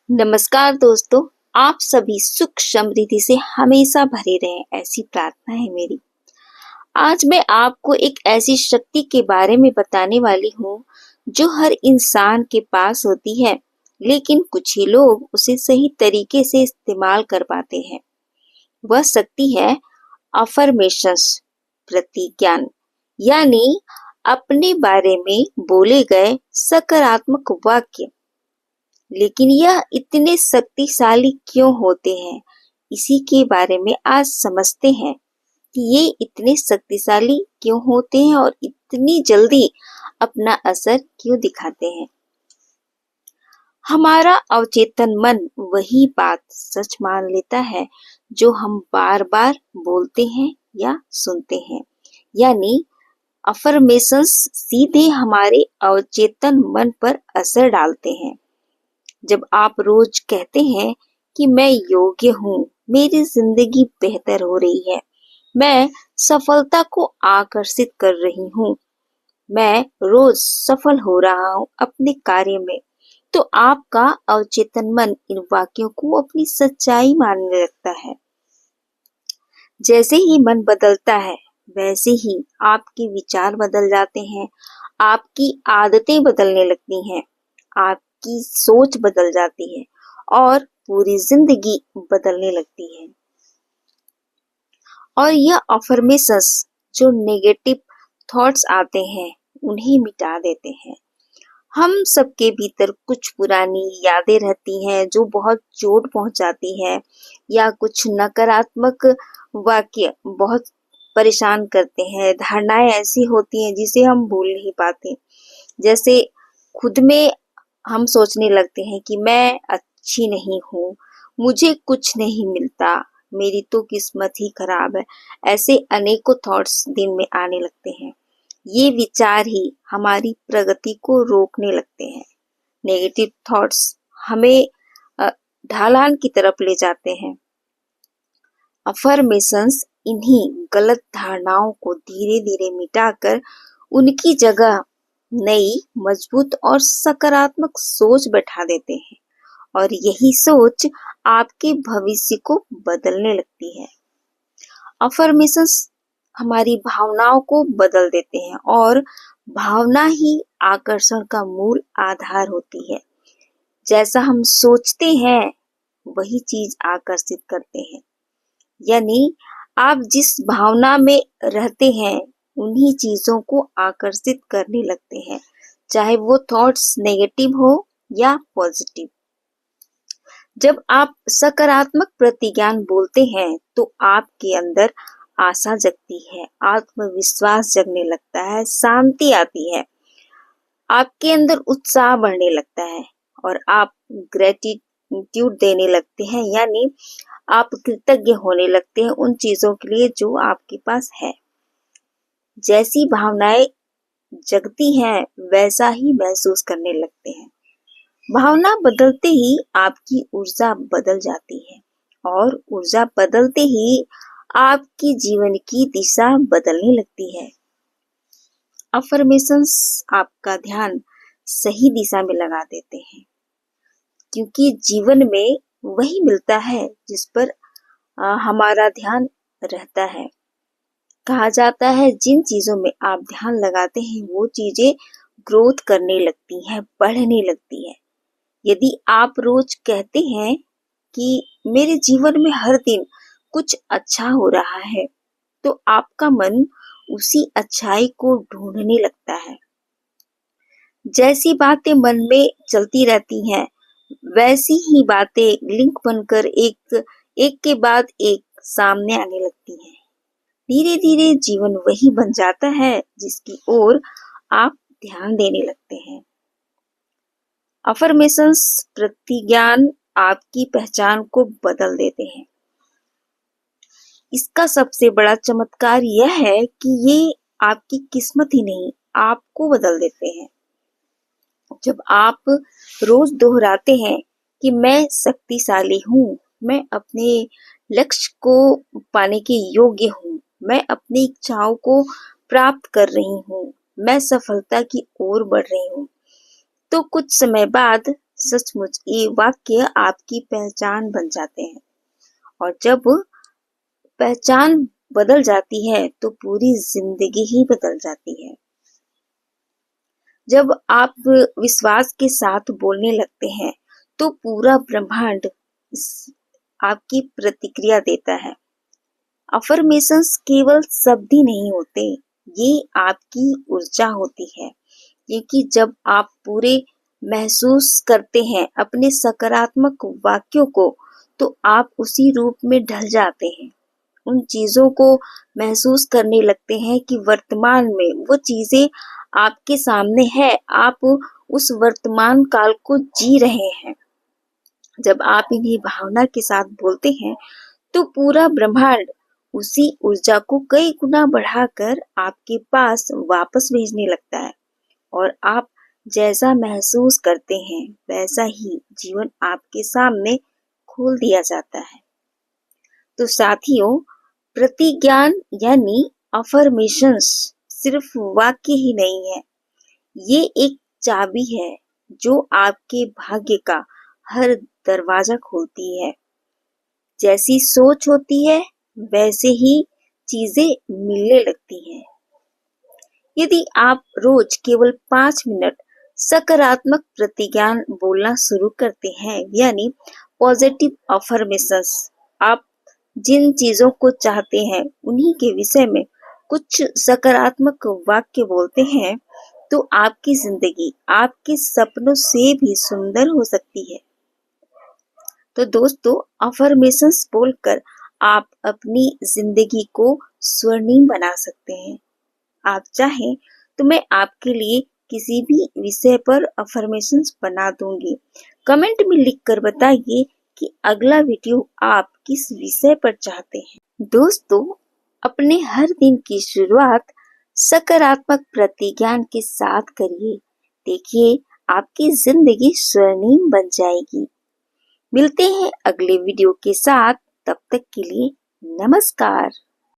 नमस्कार दोस्तों। आप सभी सुख समृद्धि से हमेशा भरे रहें, ऐसी प्रार्थना है मेरी। आज मैं आपको एक ऐसी शक्ति के बारे में बताने वाली हूँ जो हर इंसान के पास होती है, लेकिन कुछ ही लोग उसे सही तरीके से इस्तेमाल कर पाते हैं। वह शक्ति है अफर्मेशंस, प्रतिज्ञान, यानी अपने बारे में बोले गए सकारात्मक वाक्य। लेकिन यह इतने शक्तिशाली क्यों होते हैं, इसी के बारे में आज समझते हैं कि ये इतने शक्तिशाली क्यों होते हैं और इतनी जल्दी अपना असर क्यों दिखाते हैं। हमारा अवचेतन मन वही बात सच मान लेता है जो हम बार बार बोलते हैं या सुनते हैं। यानी अफर्मेशंस सीधे हमारे अवचेतन मन पर असर डालते हैं। जब आप रोज कहते हैं कि मैं योग्य हूँ, मेरी जिंदगी बेहतर हो रही है, मैं सफलता को आकर्षित कर रही हूँ, मैं रोज सफल हो रहा हूँ अपने कार्य में, तो आपका अवचेतन मन इन वाक्यों को अपनी सच्चाई मानने लगता है। जैसे ही मन बदलता है, वैसे ही आपके विचार बदल जाते हैं, आपकी आदतें बदलने लगती हैं, आपकी सोच बदल जाती है और पूरी जिंदगी बदलने लगती है। और यह अफर्मेशंस जो नेगेटिव थॉट्स आते हैं, उन्हें मिटा देते हैं। हम सबके भीतर कुछ पुरानी यादें रहती हैं जो बहुत चोट पहुंचाती है, या कुछ नकारात्मक वाक्य बहुत परेशान करते हैं। धारणाएं ऐसी होती हैं जिसे हम भूल नहीं पाते। जैसे खुद में हम सोचने लगते हैं कि मैं अच्छी नहीं हूँ, मुझे कुछ नहीं मिलता, मेरी तो किस्मत ही खराब है। ऐसे अनेकों थॉट्स दिन में आने लगते हैं। ये विचार ही हमारी प्रगति को रोकने लगते हैं। नेगेटिव थॉट्स हमें ढलान की तरफ ले जाते हैं। अफर्मेशंस इन्हीं गलत धारणाओं को धीरे धीरे मिटाकर उनकी जगह नई, मजबूत और सकारात्मक सोच बैठा देते हैं, और यही सोच आपके भविष्य को बदलने लगती है। अफर्मेशंस हमारी भावनाओं को बदल देते हैं, और भावना ही आकर्षण का मूल आधार होती है। जैसा हम सोचते हैं, वही चीज आकर्षित करते हैं। यानी आप जिस भावना में रहते हैं, उन्हीं चीजों को आकर्षित करने लगते हैं, चाहे वो थॉट्स नेगेटिव हो या पॉजिटिव। जब आप सकारात्मक प्रतिज्ञान बोलते हैं, तो आपके अंदर आशा जगती है, आत्मविश्वास जगने लगता है, शांति आती है, आपके अंदर उत्साह बढ़ने लगता है, और आप ग्रेटिट्यूड देने लगते हैं। यानी आप कृतज्ञ होने लगते हैं उन चीजों के लिए जो आपके पास है। जैसी भावनाएं जगती हैं, वैसा ही महसूस करने लगते हैं। भावना बदलते ही आपकी ऊर्जा बदल जाती है, और ऊर्जा बदलते ही आपकी जीवन की दिशा बदलने लगती है। अफर्मेशंस आपका ध्यान सही दिशा में लगा देते हैं, क्योंकि जीवन में वही मिलता है जिस पर हमारा ध्यान रहता है। कहा जाता है, जिन चीजों में आप ध्यान लगाते हैं, वो चीजें ग्रोथ करने लगती हैं, बढ़ने लगती है। यदि आप रोज कहते हैं कि मेरे जीवन में हर दिन कुछ अच्छा हो रहा है, तो आपका मन उसी अच्छाई को ढूंढने लगता है। जैसी बातें मन में चलती रहती हैं, वैसी ही बातें लिंक बनकर एक के बाद एक सामने आने लगती हैं। धीरे धीरे जीवन वही बन जाता है जिसकी ओर आप ध्यान देने लगते हैं। अफर्मेशंस प्रतिज्ञान आपकी पहचान को बदल देते हैं। इसका सबसे बड़ा चमत्कार यह है कि ये आपकी किस्मत ही नहीं, आपको बदल देते हैं। जब आप रोज दोहराते हैं कि मैं शक्तिशाली हूँ, मैं अपने लक्ष्य को पाने के योग्य हूँ, मैं अपनी इच्छाओं को प्राप्त कर रही हूँ, मैं सफलता की ओर बढ़ रही हूँ, तो कुछ समय बाद सचमुच ये वाक्य आपकी पहचान बन जाते हैं। और जब पहचान बदल जाती है तो पूरी जिंदगी ही बदल जाती है। जब आप विश्वास के साथ बोलने लगते हैं तो पूरा ब्रह्मांड आपकी प्रतिक्रिया देता है। अफर्मेशंस केवल शब्द ही नहीं होते, ये आपकी ऊर्जा होती है। क्योंकि जब आप पूरे महसूस करते हैं अपने सकारात्मक वाक्यों को, तो आप उसी रूप में ढल जाते हैं। उन चीजों को महसूस करने लगते हैं कि वर्तमान में वो चीजें आपके सामने है, आप उस वर्तमान काल को जी रहे हैं। जब आप इन्हें भावना के साथ बोलते हैं तो पूरा ब्रह्मांड उसी ऊर्जा को कई गुना बढ़ाकर आपके पास वापस भेजने लगता है, और आप जैसा महसूस करते हैं वैसा ही जीवन आपके सामने खोल दिया जाता है। तो साथियों, प्रतिज्ञान यानी अफर्मेशंस सिर्फ वाक्य ही नहीं है, ये एक चाबी है जो आपके भाग्य का हर दरवाजा खोलती है। जैसी सोच होती है वैसे ही चीजें मिलने लगती हैं। यदि आप रोज केवल 5 मिनट सकारात्मक प्रतिज्ञान बोलना शुरू करते हैं, यानी पॉजिटिव अफर्मेशंस, आप जिन चीजों को चाहते हैं उन्हीं के विषय में कुछ सकारात्मक वाक्य बोलते हैं, तो आपकी जिंदगी आपके सपनों से भी सुंदर हो सकती है। तो दोस्तों, अफर्मेशंस बोलकर आप अपनी जिंदगी को स्वर्णिम बना सकते हैं। आप चाहें तो मैं आपके लिए किसी भी विषय पर अफर्मेशंस बना दूंगी। कमेंट में लिखकर बताइए कि अगला वीडियो आप किस विषय पर चाहते हैं। दोस्तों, अपने हर दिन की शुरुआत सकारात्मक प्रतिज्ञान के साथ करिए। देखिए, आपकी जिंदगी स्वर्णिम बन जाएगी। मिलते हैं अगले वीडियो के साथ, तब तक के लिए नमस्कार।